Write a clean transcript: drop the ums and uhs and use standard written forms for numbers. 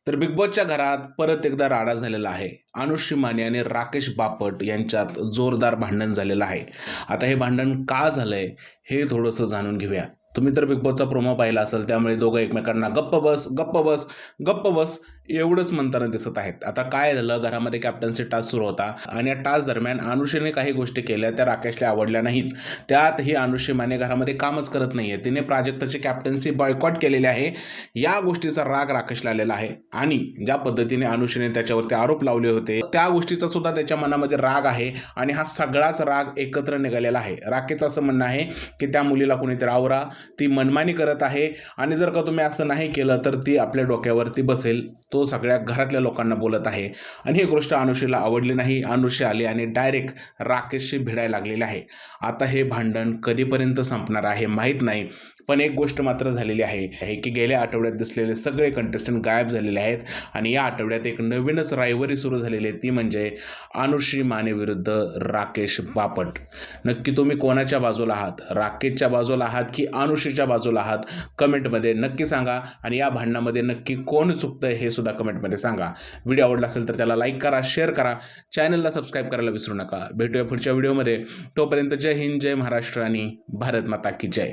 तर बिग बॉसच्या घरात परत एकदा राडा झालेला आहे. अनुश्री माने आणि राकेश बापट यांच्यात जोरदार भांडण झालेलं आहे. आता हे भांडण का झालंय हे थोडंसं जाणून घेऊया. तुम्ही तर बिग बॉसचा प्रोमो पाहिला असेल, त्यामुळे दोघं एकमेकांना गप्प बस, गप्प बस, गप्प बस एवढंच म्हणताना दिसत आहेत. आता काय झालं, घरामध्ये कॅप्टन्सी टास्क सुरू होता आणि या टास्क दरम्यान अनुश्रीने काही गोष्टी केल्या त्या राकेशला आवडल्या नाहीत. त्यात ही अनुश्री माने घरामध्ये कामच करत नाहीये. तिने प्राजक्ताची कॅप्टन्सी बॉयकॉट केलेली आहे. या गोष्टीचा राग राकेशला आलेला आहे आणि ज्या पद्धतीने अनुश्रीने त्याच्यावरती आरोप लावले होते त्या गोष्टीचा सुद्धा त्याच्या मनामध्ये राग आहे आणि हा सगळाच राग एकत्र निघालेला आहे. राकेशचं असं म्हणणं आहे की त्या मुलीला कोणीतरी आवरा, ती मनमानी करत आहे आणि जर का तुम्ही असं नाही केलं तर ती आपल्या डोक्यावरती बसेल. तो सगळ्या घरातल्या लोकांना बोलत आहे आणि ही गोष्ट अनुश्रीला आवडली नाही. अनुश्री आली आणि डायरेक्ट राकेशशी भिडायला लागलेली आहे. आता हे भांडण कधीपर्यंत संपणार आहे माहीत नाही, पण एक गोष्ट मात्र झालेली आहे की गेल्या आठवड्यात दिसलेले सगळे कंटेस्टंट गायब झालेले आहेत आणि या आठवड्यात एक नवीनच रायव्हरी सुरू झालेली आहे, ती म्हणजे अनुश्री माने विरुद्ध राकेश बापट. नक्की तुम्ही कोणाच्या बाजूला आहात? राकेशच्या बाजूला आहात की अनुश्रीच्या बाजूला आहात? कमेंटमध्ये नक्की सांगा आणि या भांडणामध्ये नक्की कोण चुकतंय हे सुद्धा कमेंटमध्ये सांगा. व्हिडिओ आवडला असेल तर त्याला लाईक करा, शेअर करा, चॅनलला सबस्क्राईब करायला विसरू नका. भेटूया पुढच्या व्हिडिओमध्ये. तोपर्यंत जय हिंद, जय महाराष्ट्र आणि भारत माता की जय.